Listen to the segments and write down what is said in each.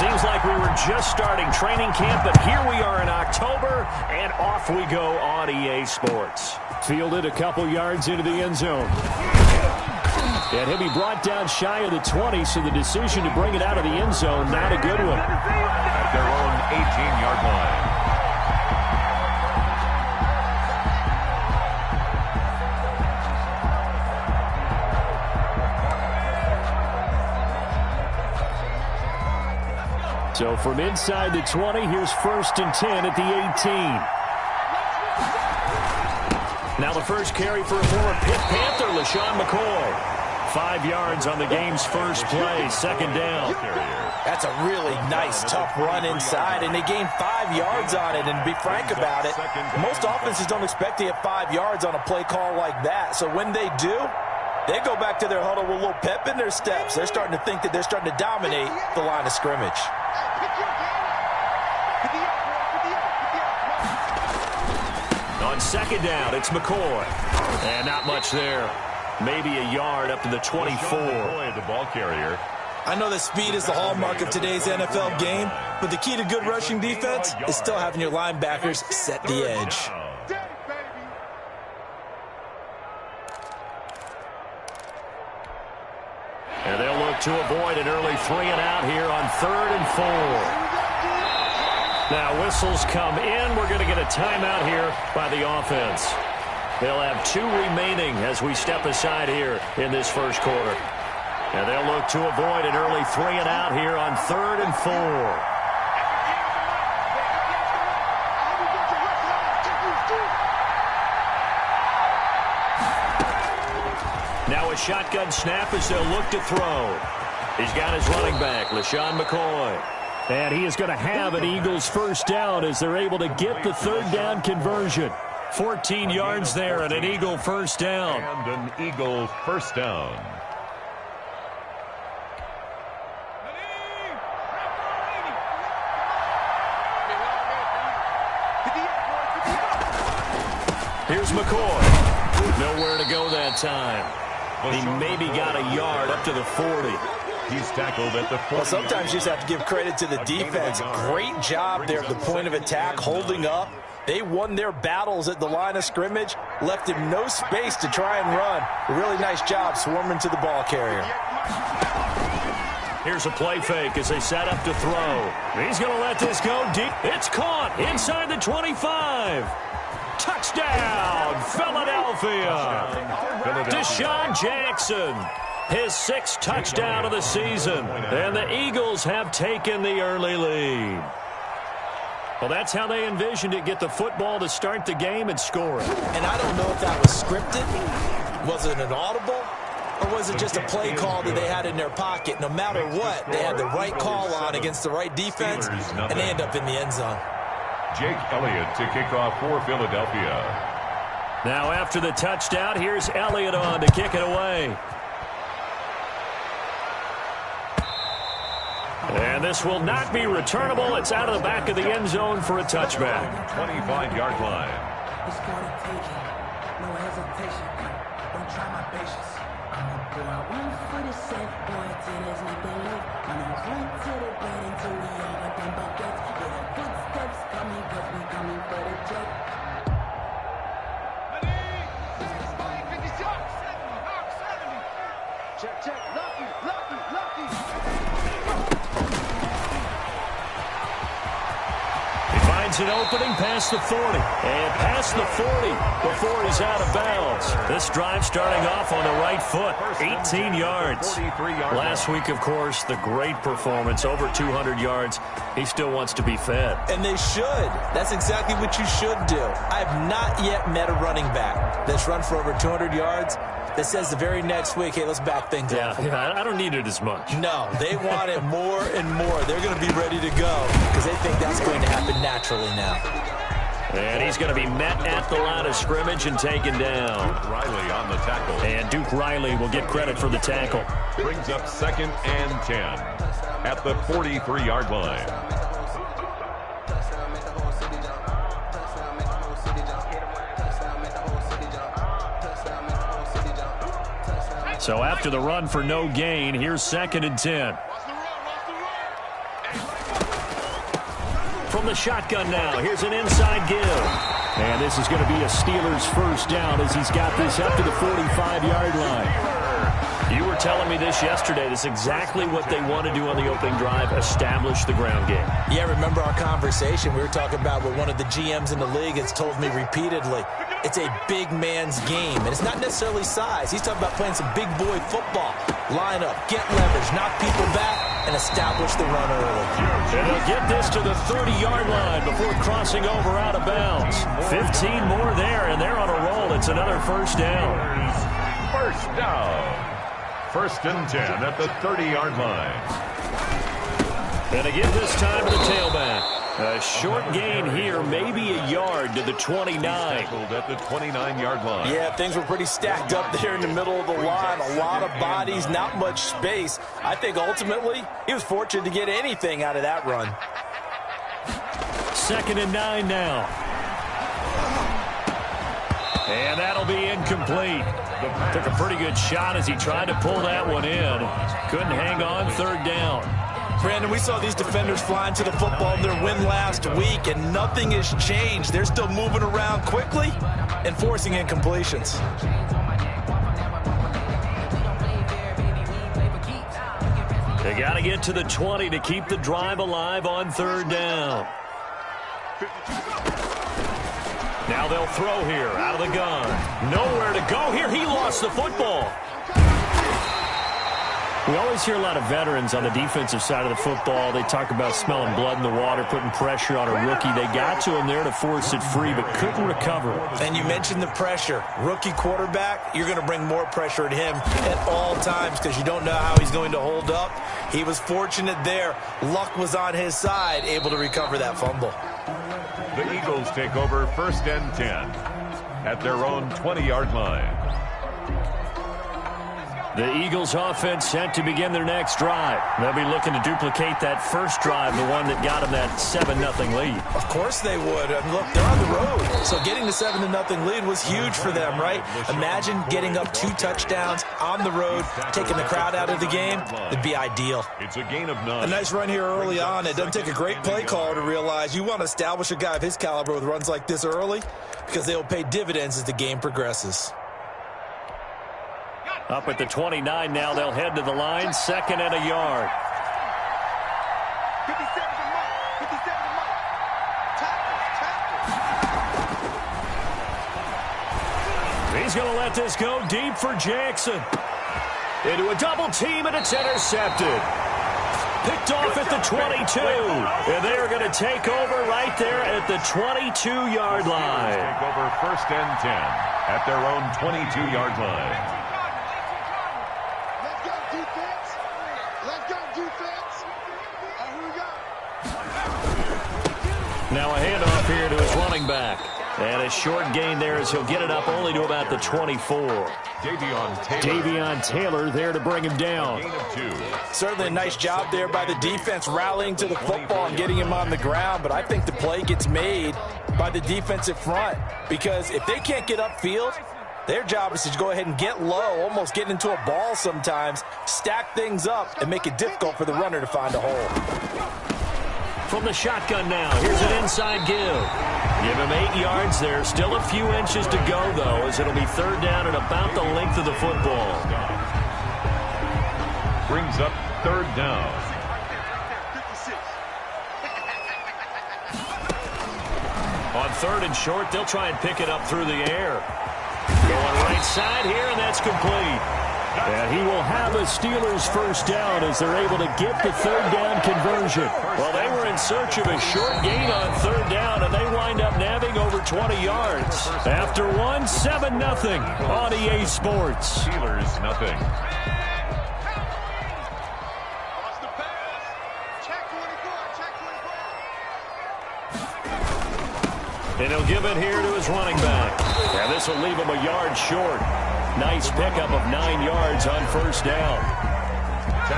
Seems like we were just starting training camp, but here we are in October, and off we go on EA Sports. Fielded a couple yards into the end zone. And he'll be brought down shy of the 20, so the decision to bring it out of the end zone, not a good one. At their own 18-yard line. So from inside the 20, here's 1st and 10 at the 18. Now the first carry for a former Pitt Panther, LaShawn McCoy. 5 yards on the game's first play, 2nd down. That's a really nice, tough run inside, and they gained 5 yards on it. And to be frank about it, most offenses don't expect to get 5 yards on a play call like that. So when they do, they go back to their huddle with a little pep in their steps. They're starting to think that they're starting to dominate the line of scrimmage. On 2nd down, it's McCoy. And not much there. Maybe a yard up to the 24. McCoy, the ball carrier. I know that speed is the hallmark of today's NFL game, but the key to good rushing defense is still having your linebackers set the edge. And they'll look to avoid an early 3-and-out here on 3rd and 4. Now whistles come in. We're going to get a timeout here by the offense. They'll have 2 remaining as we step aside here in this first quarter. And they'll look to avoid an early 3-and-out here on 3rd and 4. Now a shotgun snap as they'll look to throw. He's got his running back, LaShawn McCoy. And he is going to have an Eagles first down as they're able to get the 3rd down conversion. 14 yards there and an Eagle first down. And an Eagle first down. Here's McCoy. Nowhere to go that time. He maybe got a yard up to the 40. He's tackled at the 40. Well, sometimes you just have to give credit to the defense. Great job there at the point of attack, holding up. They won their battles at the line of scrimmage, left him no space to try and run. A really nice job swarming to the ball carrier. Here's a play fake as they set up to throw. He's going to let this go deep. It's caught inside the 25. Touchdown, Philadelphia. Deshaun Jackson, his 6th touchdown of the season. And the Eagles have taken the early lead. Well, that's how they envisioned it. Get the football to start the game and score it. And I don't know if that was scripted. Was it an audible? Or was it just a play call that they had in their pocket? No matter what, they had the right call on against the right defense, and they end up in the end zone. Jake Elliott to kick off for Philadelphia. Now after the touchdown, here's Elliott on to kick it away. And this will not be returnable. It's out of the back of the end zone for a touchback. 25-yard line. It's gonna take it. No hesitation. Don't try my patience. I'ma pull out one for the set, boy, till there's nothing left. I'ma run to the bed until we all got them buckets. Yeah, footsteps coming, cause we coming for the check. Check, lucky. An opening past the 40 and past the 40 before he's out of bounds. This drive starting off on the right foot, 18 yards. Last week, of course, the great performance, over 200 yards. He still wants to be fed. And they should. That's exactly what you should do. I have not yet met a running back that's run for over 200 yards that says the very next week, hey, let's back things up. Yeah, I don't need it as much. No, they want it more and more. They're going to be ready to go because they think that's going to happen naturally now. And he's going to be met at the line of scrimmage and taken down. Duke Riley on the tackle. And Duke Riley will get credit for the tackle. Brings up 2nd and 10 at the 43-yard line. So after the run for no gain, here's 2nd and 10. From the shotgun now, here's an inside give. And this is going to be a Steelers first down as he's got this up to the 45-yard line. You were telling me this yesterday. This is exactly what they want to do on the opening drive, establish the ground game. Yeah, remember our conversation? We were talking about what one of the GMs in the league has told me repeatedly. It's a big man's game, and it's not necessarily size. He's talking about playing some big boy football. Line up, get leverage, knock people back, and establish the run early. And they'll get this to the 30-yard line before crossing over out of bounds. 15 more there, and they're on a roll. It's another first down. First down. First and 10 at the 30-yard line. And again this time to the tailback. A short gain here, maybe a yard to the 29. At the 29-yard line. Yeah, things were pretty stacked up there in the middle of the line. A lot of bodies, not much space. I think ultimately he was fortunate to get anything out of that run. 2nd and 9 now. And that'll be incomplete. Took a pretty good shot as he tried to pull that one in. Couldn't hang on, 3rd down. Brandon, we saw these defenders flying to the football in their win last week, and nothing has changed. They're still moving around quickly and forcing incompletions. They got to get to the 20 to keep the drive alive on 3rd down. Now they'll throw here out of the gun. Nowhere to go here. He lost the football. We always hear a lot of veterans on the defensive side of the football. They talk about smelling blood in the water, putting pressure on a rookie. They got to him there to force it free, but couldn't recover. And you mentioned the pressure. Rookie quarterback, you're going to bring more pressure at him at all times because you don't know how he's going to hold up. He was fortunate there. Luck was on his side, able to recover that fumble. The Eagles take over 1st and 10 at their own 20-yard line. The Eagles offense set to begin their next drive. They'll be looking to duplicate that first drive, the one that got them that 7-0 lead. Of course they would. I mean, look, they're on the road. So getting the 7-0 lead was huge for them, right? Imagine getting up 2 touchdowns on the road, taking the crowd out of the game. It'd be ideal. It's a gain of 9. A nice run here early on. It doesn't take a great play caller to realize you want to establish a guy of his caliber with runs like this early because they will pay dividends as the game progresses. Up at the 29 now, they'll head to the line, 2nd and a yard. He's going to let this go deep for Jackson. Into a double team, and it's intercepted. Picked off at the 22. And they are going to take over right there at the 22-yard line. Take over 1st and 10 at their own 22-yard line. Now a handoff here to his running back. And a short gain there as he'll get it up only to about the 24. Davion Taylor there to bring him down. Certainly a nice job there by the defense rallying to the football and getting him on the ground. But I think the play gets made by the defensive front because if they can't get upfield, their job is to go ahead and get low, almost get into a ball sometimes, stack things up, and make it difficult for the runner to find a hole. From the shotgun now, here's an inside give. Give him 8 yards there. Still a few inches to go, though, as it'll be 3rd down and about the length of the football. Brings up 3rd down. On 3rd and short, they'll try and pick it up through the air. Going right side here, and that's complete. And he will have a Steelers first down as they're able to get the 3rd down conversion. Well, they were in search of a short gain on 3rd down, and they wind up nabbing over 20 yards. After 7-0 on EA Sports. Steelers nothing. And he'll give it here to his running back. And this will leave him a yard short. Nice pickup of 9 yards on 1st down.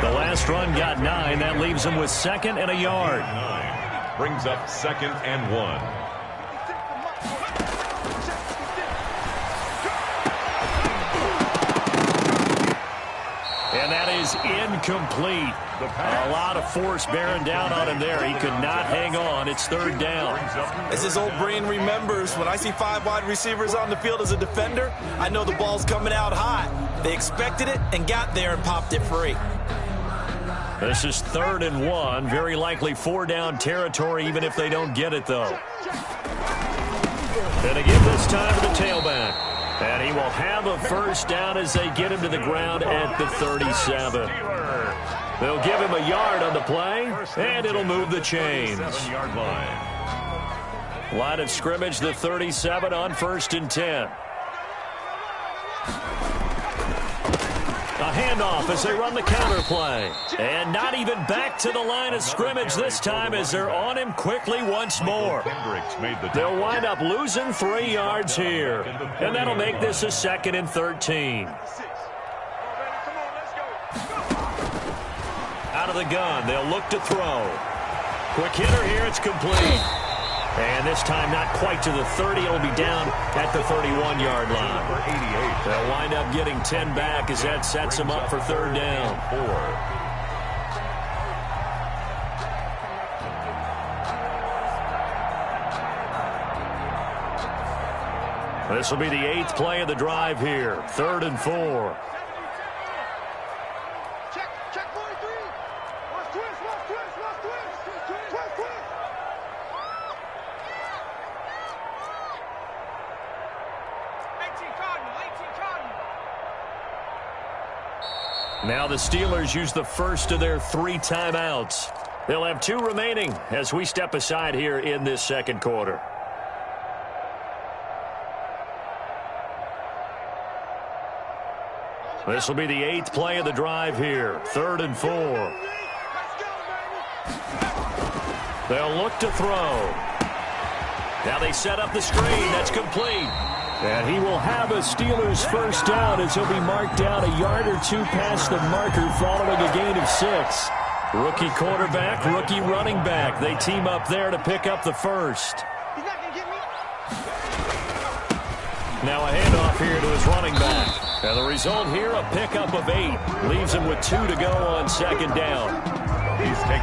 The last run got 9. That leaves him with 2nd and a yard. Brings up 2nd and 1. And that is incomplete. A lot of force bearing down on him there. He could not hang on. It's third down. As his old brain remembers, when I see 5 wide receivers on the field as a defender, I know the ball's coming out hot. They expected it and got there and popped it free. This is 3rd and 1. Very likely 4-down territory, even if they don't get it, though. And again this time to the tailback. And he will have a first down as they get him to the ground at the 37. They'll give him a yard on the play, and it'll move the chains. Line of scrimmage, the 37 on 1st and 10. A handoff as they run the counter play. And not even back to the line of scrimmage this time as they're on him quickly once more. They'll wind up losing 3 yards here. And that'll make this a 2nd and 13. Out of the gun, they'll look to throw. Quick hitter here, it's complete. And this time not quite to the 30. It'll be down at the 31-yard line. They'll wind up getting 10 back as that sets them up for 3rd down. This will be the 8th play of the drive here. 3rd and 4. Now the Steelers use the first of their 3 timeouts. They'll have 2 remaining as we step aside here in this 2nd quarter. This will be the 8th play of the drive here. 3rd and 4. They'll look to throw. Now they set up the screen. That's complete. And he will have a Steelers first down as he'll be marked down a yard or 2 past the marker following a gain of 6. Rookie quarterback, rookie running back. They team up there to pick up the first. Now a handoff here to his running back. And the result here, a pickup of 8. Leaves him with 2 to go on 2nd down.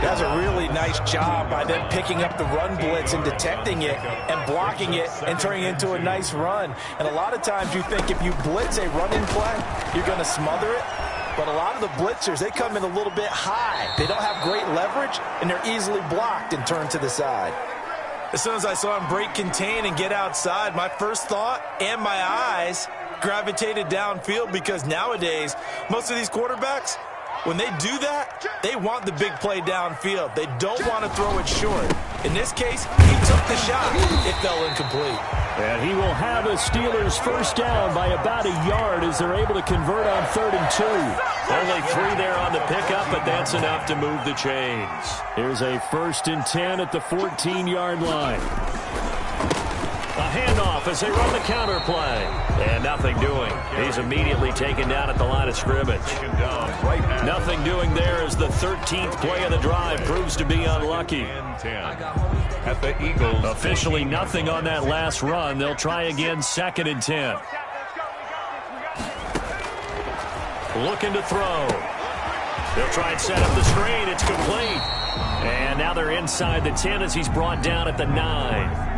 That's a really nice job by them picking up the run blitz and detecting it and blocking it and turning it into a nice run. And a lot of times you think if you blitz a running play, you're going to smother it. But a lot of the blitzers, they come in a little bit high. They don't have great leverage, and they're easily blocked and turned to the side. As soon as I saw him break contain and get outside, my first thought and my eyes gravitated downfield because nowadays, most of these quarterbacks, when they do that, they want the big play downfield. They don't want to throw it short. In this case, he took the shot. It fell incomplete. And he will have a Steelers first down by about a yard as they're able to convert on 3rd and 2. Only 3 there on the pickup, but that's enough to move the chains. Here's a 1st and 10 at the 14-yard line. A handoff as they run the counter play. And nothing doing. He's immediately taken down at the line of scrimmage. Nothing doing there as the 13th play of the drive proves to be unlucky. At the Eagles. Officially nothing on that last run. They'll try again 2nd and 10. Looking to throw. They'll try and set up the screen. It's complete. And now they're inside the 10 as he's brought down at the 9.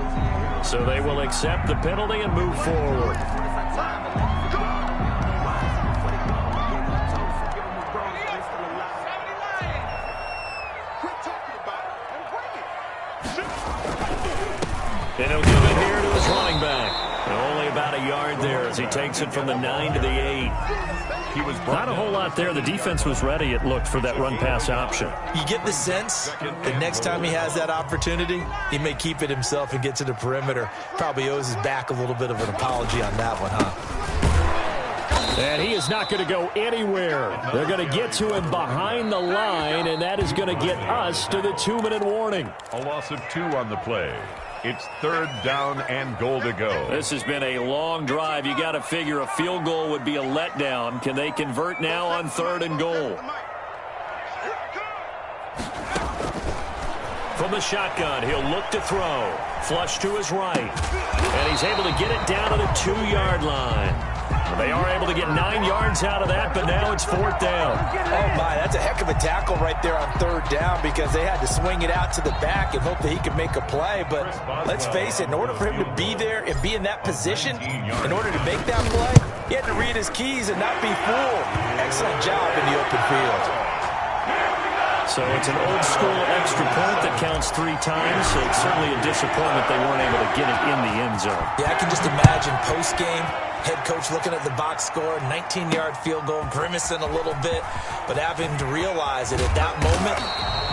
So they will accept the penalty and move forward. And he'll give it here to his running back. And only about a yard there as he takes it from the 9 to the 8. He was not a whole lot there. The defense was ready, it looked, for that run-pass option. You get the sense that next time he has that opportunity, he may keep it himself and get to the perimeter. Probably owes his back a little bit of an apology on that one, huh? And he is not going to go anywhere. They're going to get to him behind the line, and that is going to get us to the 2-minute warning. A loss of 2 on the play. It's 3rd down and goal to go. This has been a long drive. You got to figure a field goal would be a letdown. Can they convert now on 3rd and goal? From the shotgun, he'll look to throw. Flush to his right. And he's able to get it down to the 2-yard line. They are able to get 9 yards out of that, but now it's 4th down. Oh, my, that's a heck of a tackle right there on 3rd down because they had to swing it out to the back and hope that he could make a play. But let's face it, in order for him to be there and be in that position, in order to make that play, he had to read his keys and not be fooled. Excellent job in the open field. So it's an old-school extra point that counts 3 times. So it's certainly a disappointment they weren't able to get it in the end zone. Yeah, I can just imagine post-game, head coach looking at the box score, 19-yard field goal, grimacing a little bit, but having to realize that at that moment,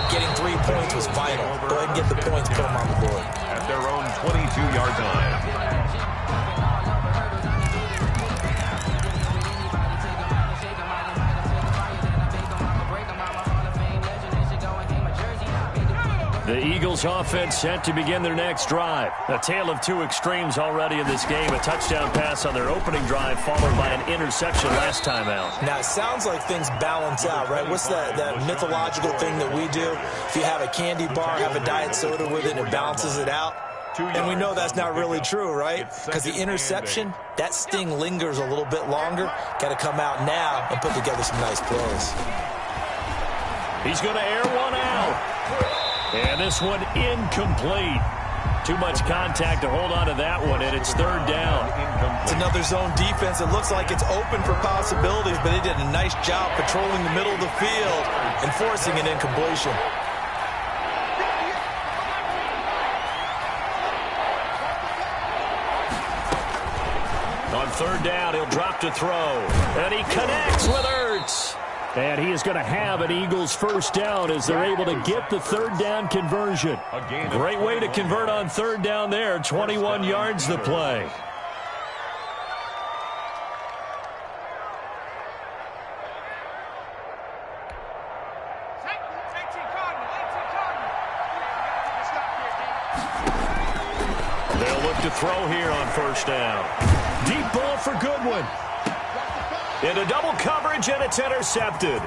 getting 3 points was vital. Go ahead and get the points, put them on the board. At their own 22-yard line. The Eagles offense set to begin their next drive. A tale of 2 extremes already in this game. A touchdown pass on their opening drive followed by an interception last time out. Now, it sounds like things balance out, right? What's that mythological thing that we do? If you have a candy bar, have a diet soda with it, and it balances it out. And we know that's not really true, right? Because the interception, that sting lingers a little bit longer. Got to come out now and put together some nice plays. He's going to air one out. And this one incomplete. Too much contact to hold on to that one, and it's 3rd down. It's another zone defense. It looks like it's open for possibilities, but they did a nice job patrolling the middle of the field and forcing an incompletion. On 3rd down, he'll drop to throw. And he connects with Ertz. And he is going to have an Eagles 1st down as they're able to get the 3rd down conversion. Great way to convert on 3rd down there. 21 yards to play. They'll look to throw here on 1st down. Deep ball for Goodwin. Into double coverage, and it's intercepted.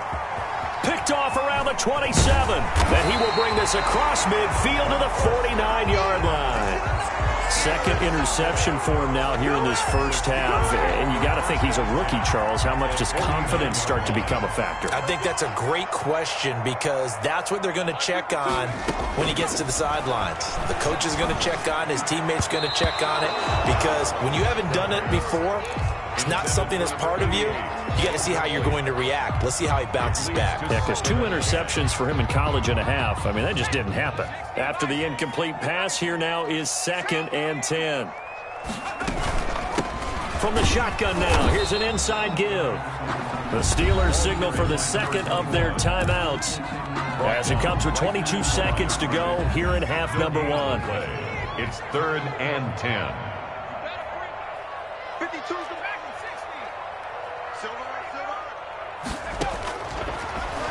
Picked off around the 27. And he will bring this across midfield to the 49-yard line. 2nd interception for him now here in this 1st half. And you got to think he's a rookie, Charles. How much does confidence start to become a factor? I think that's a great question because that's what they're going to check on when he gets to the sidelines. The coach is going to check on, his teammates going to check on it because when you haven't done it before, it's not something that's part of you. You got to see how you're going to react. Let's see how he bounces back. Yeah, because 2 interceptions for him in college and a half. I mean, that just didn't happen. After the incomplete pass, here now is 2nd and 10. From the shotgun now, here's an inside give. The Steelers signal for the 2nd of their timeouts as it comes with 22 seconds to go here in half number 1. It's 3rd and 10.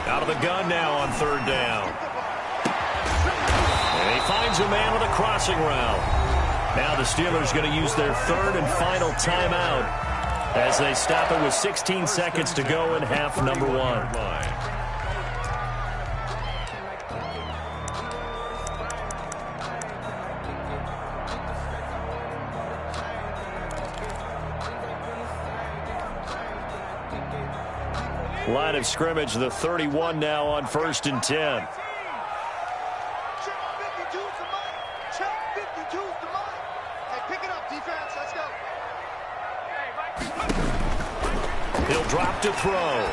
Out of the gun now on 3rd down. And he finds a man with a crossing route. Now the Steelers going to use their 3rd and final timeout as they stop it with 16 seconds to go in half number 1. Line of scrimmage, the 31 now on 1st and 10. He'll drop to throw.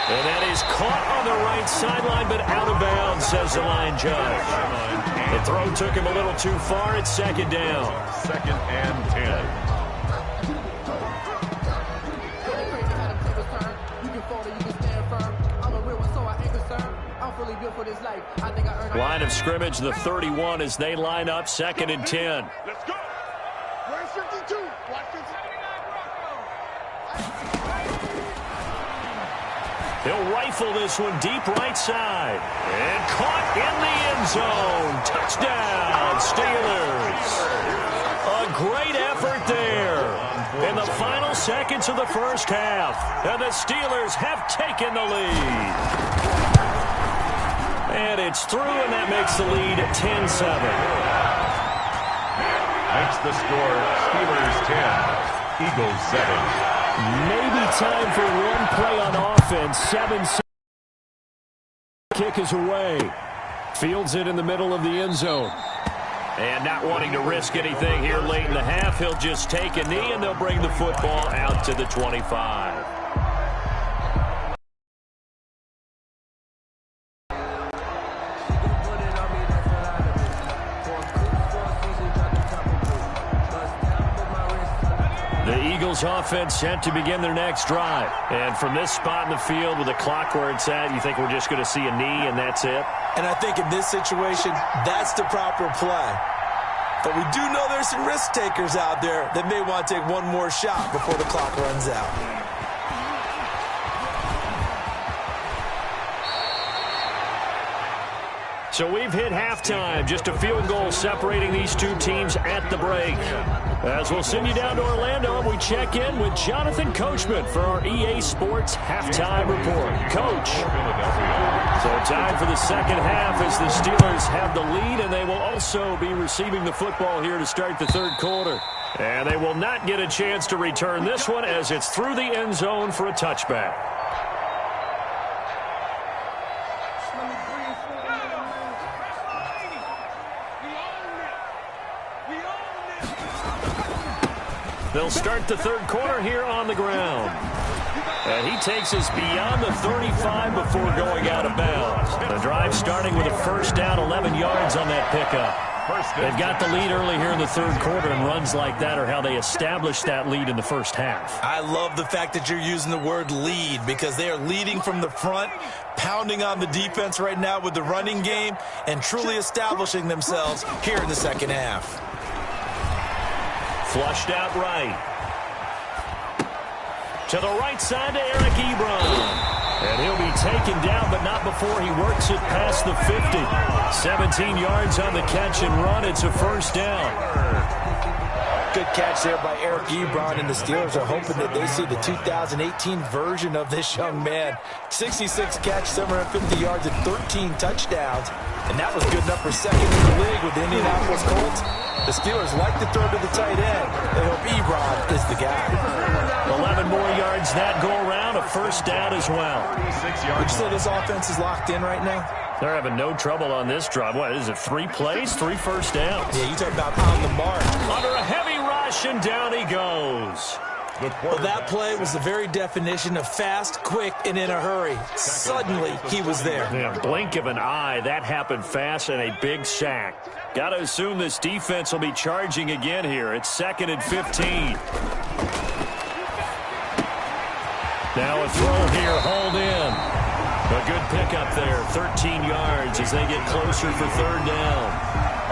And that is caught on the right sideline, but out of bounds, says the line judge. The throw took him a little too far. It's 2nd down. 2nd and 10. Line of scrimmage, the 31 as they line up 2nd and 10. Let's go. Where's 52? Watch 59 He'll rifle this one deep right side. And caught in the end zone. Touchdown, Steelers. A great effort there in the final seconds of the 1st half. And the Steelers have taken the lead. And it's through, and that makes the lead 10-7. Makes the score Steelers 10, Eagles 7. Maybe time for one play on offense. 7-6. Kick is away. Fields it in the middle of the end zone. And not wanting to risk anything here late in the half, he'll just take a knee, and they'll bring the football out to the 25. The Eagles offense set to begin their next drive. And from this spot in the field with the clock where it's at, you think we're just going to see a knee and that's it? And I think in this situation, that's the proper play. But we do know there's some risk takers out there that may want to take one more shot before the clock runs out. So we've hit halftime. Just a field goal separating these two teams at the break. As we'll send you down to Orlando, and we check in with Jonathan Coachman for our EA Sports Halftime Report. Coach. So time for the second half as the Steelers have the lead, and they will also be receiving the football here to start the third quarter. And they will not get a chance to return this one as it's through the end zone for a touchback. They'll start the third quarter here on the ground. And he takes us beyond the 35 before going out of bounds. The drive starting with a first down, 11 yards on that pickup. They've got the lead early here in the third quarter, and runs like that are how they establish that lead in the first half. I love the fact that you're using the word lead, because they are leading from the front, pounding on the defense right now with the running game, and truly establishing themselves here in the second half. Flushed out right. To the right side to Eric Ebron. And he'll be taken down, but not before he works it past the 50. 17 yards on the catch and run. It's a first down. Good catch there by Eric Ebron, and the Steelers are hoping that they see the 2018 version of this young man. 66 catch, 750 yards, and 13 touchdowns. And that was good enough for second in the league with the Indianapolis Colts. The Steelers like to throw to the tight end. They hope Ebron is the guy. 11 more yards that go around, a first down as well. Would you say this offense is locked in right now? They're having no trouble on this drive. What is it, 3 plays, 3 first downs? Yeah, you talk about on the mark. Under a heavy rush, and down he goes. Well, that play was the very definition of fast, quick, and in a hurry. Suddenly, he was there. Yeah, blink of an eye, that happened fast, and a big sack. Got to assume this defense will be charging again here. It's 2nd and 15. Now a throw here, hauled in. A good pickup there, 13 yards as they get closer for third down.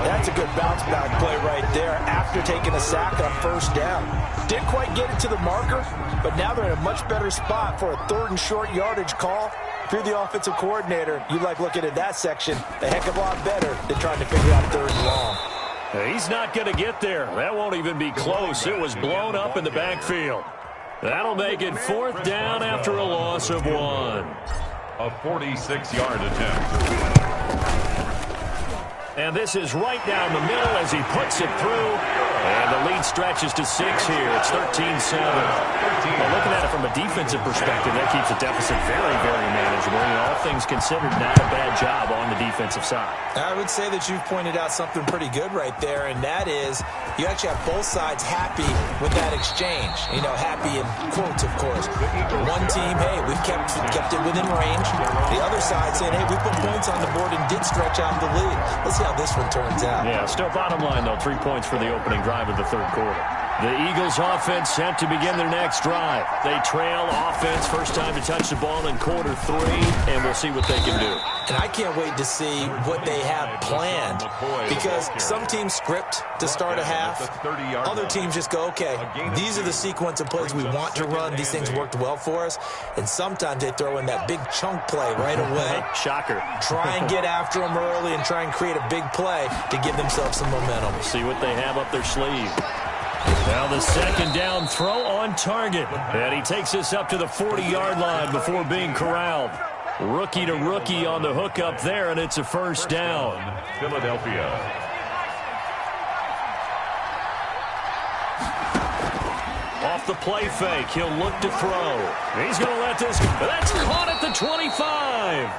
That's a good bounce-back play right there after taking a sack on first down. Didn't quite get it to the marker, but now they're in a much better spot for a 3rd and short yardage call. If you're the offensive coordinator, you like looking at that section a heck of a lot better than trying to figure out 3rd and long. He's not going to get there. That won't even be close. It was blown up in the backfield. That'll make it 4th down after a loss of 1. A 46-yard attempt. And this is right down the middle as he puts it through. And the lead stretches to 6 here. It's 13-7. Well, looking at it from a defensive perspective, that keeps the deficit very, very manageable. And all things considered, not a bad job on the defensive side. I would say that you've pointed out something pretty good right there, and that is you actually have both sides happy with that exchange. You know, happy in quotes, of course. One team, hey, we've kept it within range. The other side saying, hey, we put points on the board and did stretch out the lead. Let's see how this one turns out. Yeah, still bottom line, though, 3 points for the opening drive of the third quarter. The Eagles offense set to begin their next drive. They trail offense, first time to touch the ball in quarter 3, and we'll see what they can do. And I can't wait to see what they have planned, because some teams script to start a half. Other teams just go, okay, these are the sequence of plays we want to run. These things worked well for us. And sometimes they throw in that big chunk play right away. Shocker. Try and get after them early and try and create a big play to give themselves some momentum. See what they have up their sleeve. Now the second down throw on target. And he takes us up to the 40-yard line before being corralled. Rookie to rookie on the hook up there, and it's a first down. Philadelphia. off the play fake. He'll look to throw. He's going to let this go. That's caught at the 25.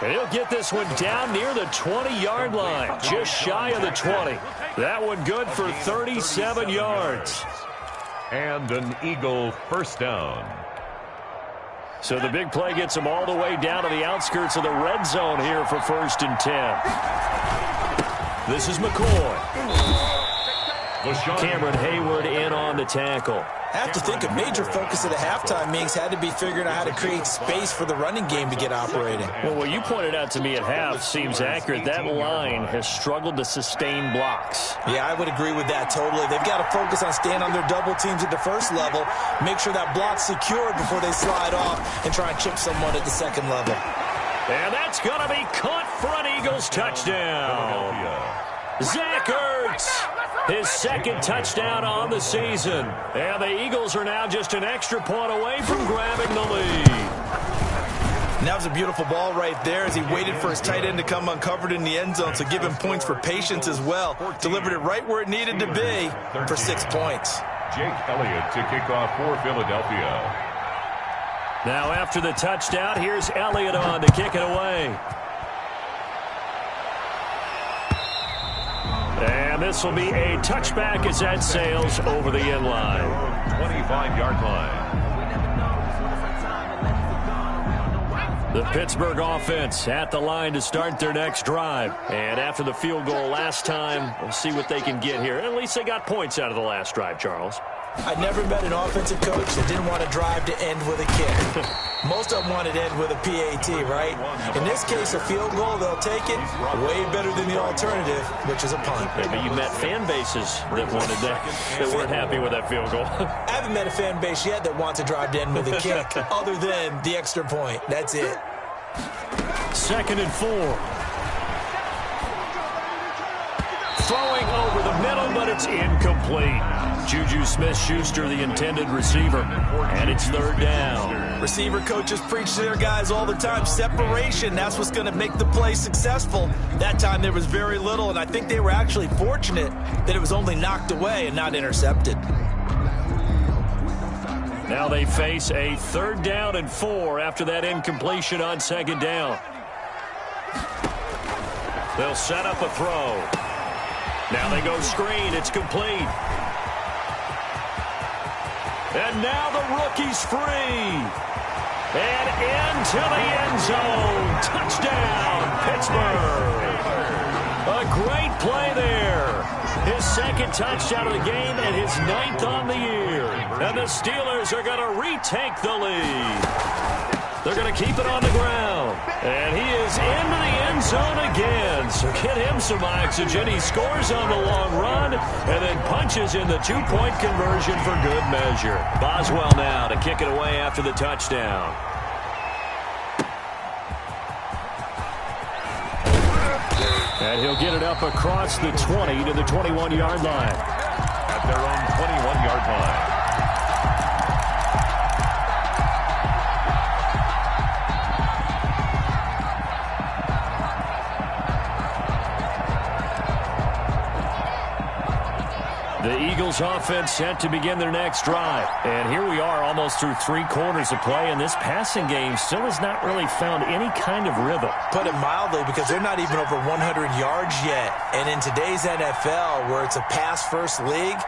And he'll get this one down near the 20-yard line, just shy of the 20. That one good for 37 yards. And an Eagle first down. So the big play gets him all the way down to the outskirts of the red zone here for 1st and 10. This is McCoy. Cameron Hayward in on the tackle. I have to think a major focus of the halftime meetings had to be figuring out how to create space for the running game to get operating. Well, what you pointed out to me at half seems accurate. That line has struggled to sustain blocks. Yeah, I would agree with that totally. They've got to focus on staying on their double teams at the first level, make sure that block's secured before they slide off and try and chip someone at the second level. And that's going to be caught for an Eagles touchdown. Zach Ertz, his 2nd touchdown on the season. And the Eagles are now just an extra point away from grabbing the lead. And that was a beautiful ball right there as he waited for his tight end to come uncovered in the end zone, so give him points for patience as well. Delivered it right where it needed to be for 6 points. Jake Elliott to kick off for Philadelphia. Now after the touchdown, here's Elliott on to kick it away. And this will be a touchback as that sails over the end line. 25-yard line. The Pittsburgh offense at the line to start their next drive. And after the field goal last time, we'll see what they can get here. At least they got points out of the last drive, Charles. I never met an offensive coach that didn't want to drive to end with a kick. Most of them wanted to end with a PAT, right? In this case, a field goal, they'll take it way better than the alternative, which is a punt. Yeah, but you met fan bases that wanted that weren't happy with that field goal. I haven't met a fan base yet that wants to drive to end with a kick, other than the extra point. That's it. 2nd and 4. Throwing over the middle, but it's incomplete. Juju Smith-Schuster, the intended receiver, and it's 3rd down. Receiver coaches preach to their guys all the time. Separation, that's what's going to make the play successful. That time there was very little, and I think they were actually fortunate that it was only knocked away and not intercepted. Now they face a 3rd down and 4 after that incompletion on 2nd down. They'll set up a throw. Now they go screen. It's complete. And now the rookie's free. And into the end zone. Touchdown, Pittsburgh. A great play there. His 2nd touchdown of the game and his 9th on the year. And the Steelers are going to retake the lead. They're going to keep it on the ground. And he is into the end zone again. So get him some oxygen. He scores on the long run and then punches in the 2-point conversion for good measure. Boswell now to kick it away after the touchdown. And he'll get it up across the 20 to the 21-yard line. At their own 21-yard line. The Eagles offense set to begin their next drive. And here we are almost through 3 quarters of play, and this passing game still has not really found any kind of rhythm. Put it mildly, because they're not even over 100 yards yet. And in today's NFL, where it's a pass-first league,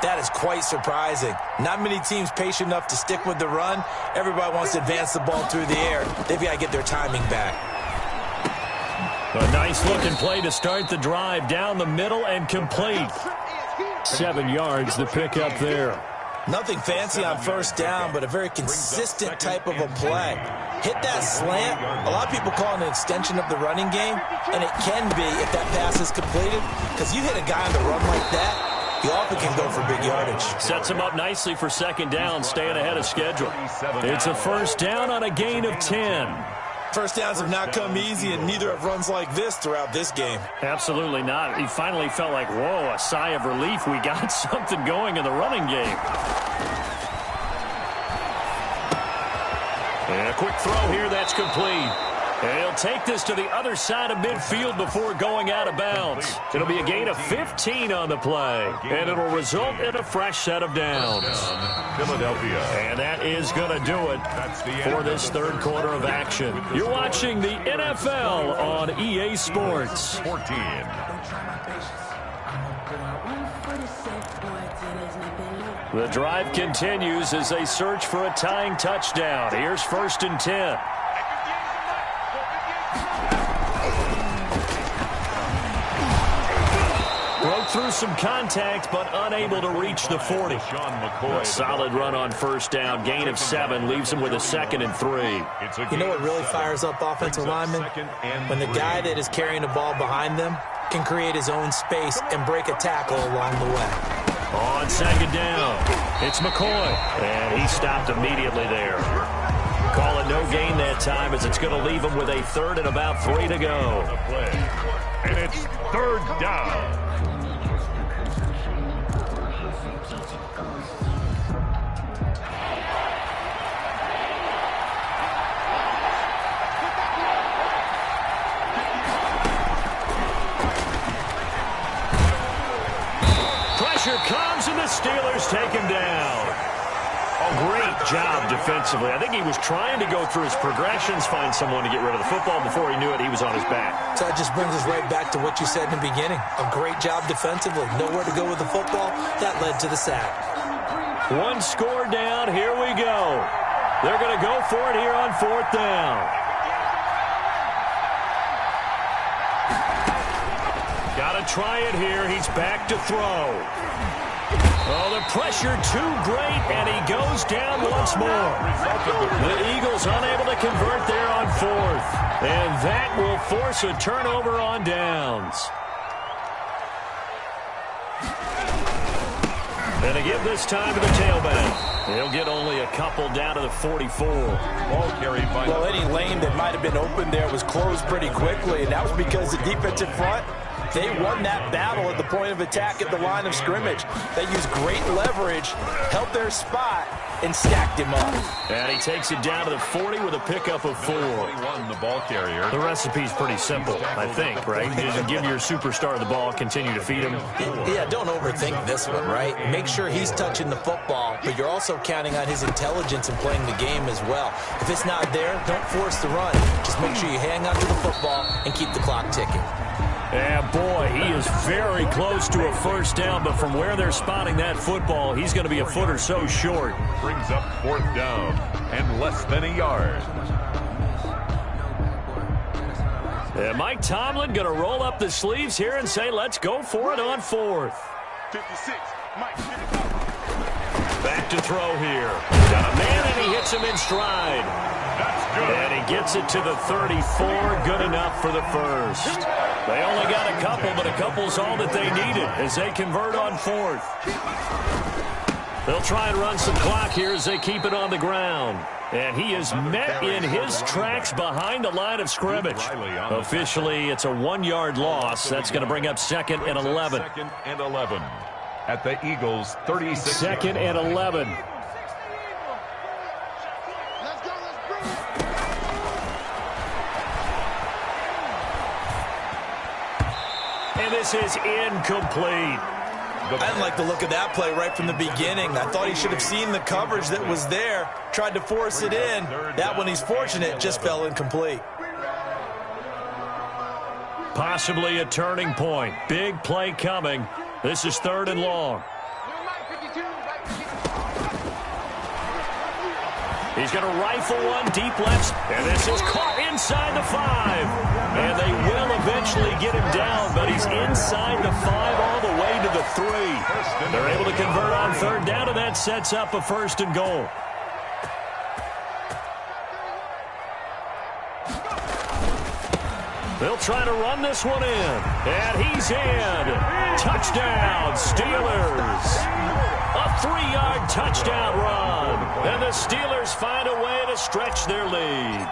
that is quite surprising. Not many teams patient enough to stick with the run. Everybody wants to advance the ball through the air. They've got to get their timing back. A nice-looking play to start the drive down the middle and complete. 7 yards the pickup there. Nothing fancy on 1st down, but a very consistent type of a play. Hit that slant. A lot of people call it an extension of the running game, and it can be if that pass is completed, because you hit a guy on the run like that, he often can go for big yardage. Sets him up nicely for 2nd down, staying ahead of schedule. It's a 1st down on a gain of 10. 1st downs have not come easy, and neither have runs like this throughout this game. Absolutely not. He finally felt like, whoa, a sigh of relief. We got something going in the running game. And a quick throw here, that's complete. And he'll take this to the other side of midfield before going out of bounds. It'll be a gain of 15 on the play, and it'll result in a fresh set of downs. Philadelphia. And that is going to do it for this third quarter of action. You're watching the NFL on EA Sports. 14. Don't try my patience. I'ma go out 1 for the set, boy, till there's nothing left. The drive continues as they search for a tying touchdown. Here's 1st and 10. Broke through some contact, but unable to reach the 40. A solid run on 1st down. Gain of 7 leaves him with a 2nd and 3. You know what really fires up offensive linemen? When the guy that is carrying the ball behind them can create his own space and break a tackle along the way. On 2nd down, it's McCoy, and he stopped immediately there. Call it no gain that time as it's going to leave him with a 3rd and about 3 to go. And it's 3rd down. Pressure comes, and the Steelers take him down. Oh, great job defensively. I think he was trying to go through his progressions, find someone to get rid of the football. Before he knew it, he was on his back. So that just brings us right back to what you said in the beginning. A great job defensively. Nowhere to go with the football. That led to the sack. 1 score down. Here we go. They're going to go for it here on 4th down. Got to try it here. He's back to throw. Oh, the pressure too great, and he goes down once more. The Eagles unable to convert there on 4th. And that will force a turnover on downs. And again this time to the tailback. He'll get only a couple down to the 44. Ball carried by... Well, any lane that might have been open there was closed pretty quickly, and that was because the defensive front, they won that battle at the point of attack at the line of scrimmage. They used great leverage, held their spot, and stacked him up. And he takes it down to the 40 with a pickup of 4. 21, the ball carrier. The recipe's pretty simple, I think, right? You just give your superstar the ball, continue to feed him. Yeah, don't overthink this one, right? Make sure he's touching the football, but you're also counting on his intelligence in playing the game as well. If it's not there, don't force the run. Just make sure you hang on to the football and keep the clock ticking. Yeah, boy, he is very close to a 1st down, but from where they're spotting that football, he's going to be a foot or so short. Brings up 4th down and less than a yard. And Mike Tomlin going to roll up the sleeves here and say, let's go for it on 4th. 56, Mike. Back to throw here. Got a man, and he hits him in stride. That's good. And he gets it to the 34. Good enough for the 1st. They only got a couple, but a couple's all that they needed as they convert on 4th. They'll try and run some clock here as they keep it on the ground. And he is met in his tracks behind the line of scrimmage. Officially, it's a 1-yard loss. That's going to bring up 2nd and 11. 2nd and 11 at the Eagles' 36. 2nd and 11. Let's go, let's bring it. And this is incomplete. I didn't like the look of that play right from the beginning. I thought he should have seen the coverage that was there, tried to force it in. That one, he's fortunate, just fell incomplete. Possibly a turning point. Big play coming. This is 3rd and long. He's going to rifle one deep left, and this is caught inside the 5. And they will eventually get him down, but he's inside the 5 all the way to the 3. They're able to convert on 3rd down, and that sets up a 1st and goal. They'll try to run this one in, and he's in. Touchdown, Steelers. A 3-yard touchdown run, and the Steelers find a way to stretch their lead.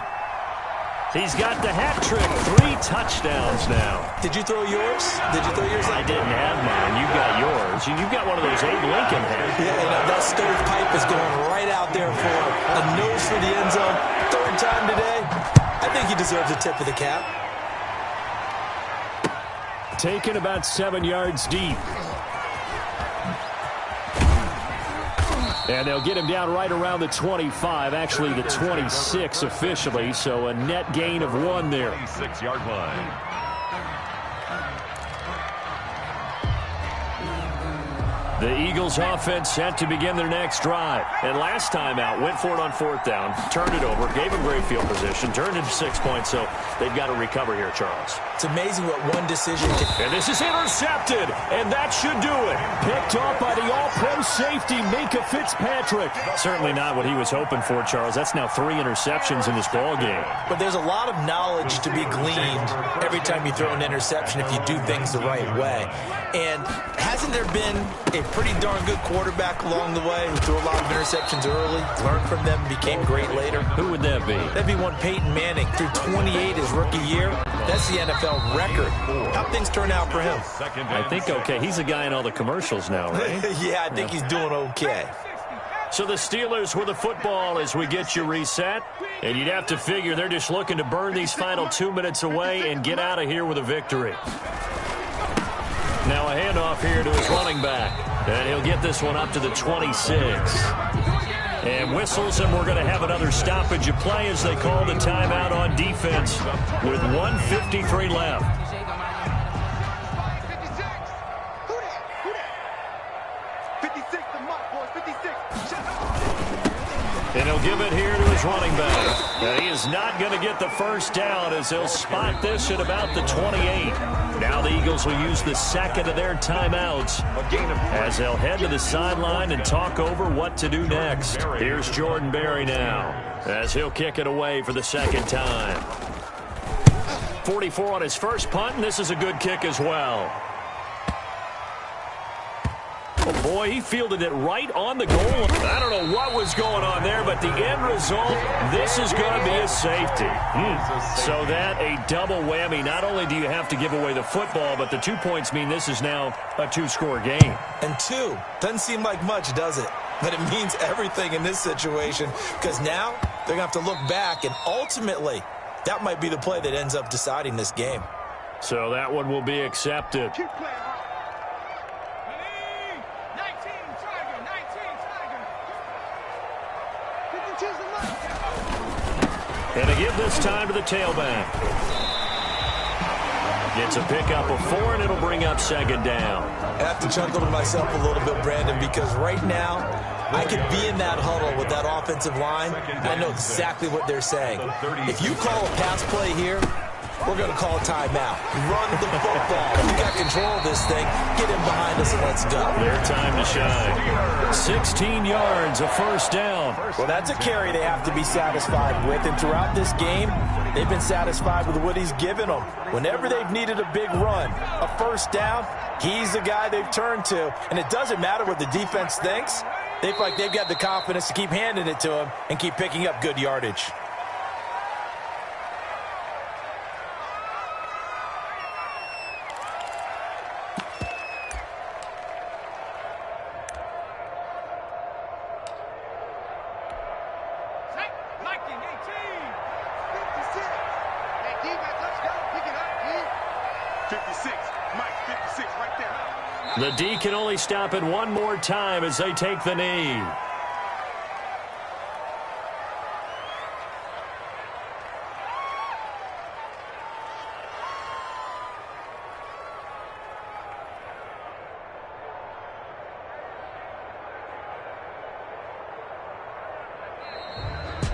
He's got the hat trick, 3 touchdowns now. Did you throw yours? Did you throw yours? I didn't have mine. You got yours. You've got one of those Abe Lincoln hats. Yeah, that stovepipe is going right out there for a nose for the end zone. 3rd time today. I think he deserves a tip of the cap. Taken about 7 yards deep. And they'll get him down right around the 25, actually the 26 officially, so a net gain of 1 there. 26-yard line. The Eagles offense set to begin their next drive. And last time out, went for it on 4th down, turned it over, gave them great field position, turned into 6 points, so they've got to recover here, Charles. It's amazing what one decision can... And this is intercepted, and that should do it. Picked off by the all-pro safety, Minka Fitzpatrick. Certainly not what he was hoping for, Charles. That's now 3 interceptions in this ballgame. But there's a lot of knowledge to be gleaned every time you throw an interception if you do things the right way. And hasn't there been a pretty darn good quarterback along the way who threw a lot of interceptions early, learned from them, became great later? Who would that be? That'd be one Peyton Manning. Threw 28 his rookie year. That's the NFL record. How'd things turn out for him? I think okay. He's a guy in all the commercials now, right? Yeah, I think he's doing okay. So the Steelers with the football as we get you reset. And you'd have to figure they're just looking to burn these final 2 minutes away and get out of here with a victory. Now a handoff here to his running back. And he'll get this one up to the 26. And whistles, and we're going to have another stoppage of play as they call the timeout on defense with 1:53 left. 56, the mark, boys, 56. And he'll give it here to his running back. And he is not going to get the first down as he'll spot this at about the 28. Now the Eagles will use the second of their timeouts as they'll head to the sideline and talk over what to do next. Here's Jordan Berry now as he'll kick it away for the second time. 44 on his first punt, and this is a good kick as well. Oh, boy, he fielded it right on the goal. I don't know what was going on there, but the end result, this is going to be a safety. So that a double whammy. Not only do you have to give away the football, but the 2 points mean this is now a 2-score game. And 2 doesn't seem like much, does it? But it means everything in this situation because now they're going to have to look back, and ultimately, that might be the play that ends up deciding this game. So that one will be accepted. Keep playing hard. And to give this time to the tailback. Gets a pickup of 4, and it'll bring up second down. I have to chuckle to myself a little bit, Brandon, because right now I could be in that huddle with that offensive line. I know exactly what they're saying. If you call a pass play here, we're going to call a timeout. Run the football. We got control of this thing. Get him behind us and let's go. Their time to shine. 16 yards, a first down. Well, that's a carry they have to be satisfied with. And throughout this game, they've been satisfied with what he's given them. Whenever they've needed a big run, a first down, he's the guy they've turned to. And it doesn't matter what the defense thinks. They feel like they've got the confidence to keep handing it to him and keep picking up good yardage. The D can only stop it one more time as they take the knee.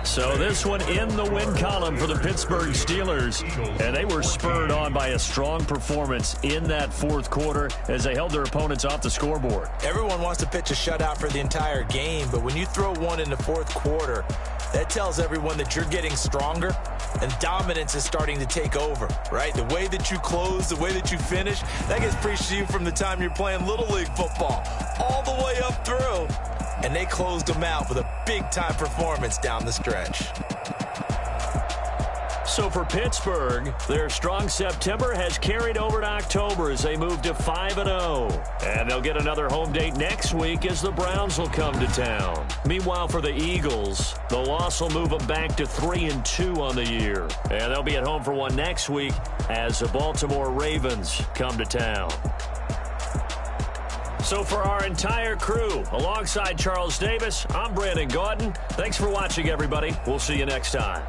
So this one in the win column for the Pittsburgh Steelers. And they were spurred on by a strong performance in that fourth quarter as they held their opponents off the scoreboard. Everyone wants to pitch a shutout for the entire game, but when you throw one in the fourth quarter, that tells everyone that you're getting stronger and dominance is starting to take over, right? The way that you close, the way that you finish, that gets preached to you from the time you're playing Little League football all the way up through. And they closed them out with a big-time performance down the stretch. So for Pittsburgh, their strong September has carried over to October as they move to 5-0. And they'll get another home date next week as the Browns will come to town. Meanwhile, for the Eagles, the loss will move them back to 3-2 on the year. And they'll be at home for one next week as the Baltimore Ravens come to town. So for our entire crew, alongside Charles Davis, I'm Brandon Gaudin. Thanks for watching, everybody. We'll see you next time.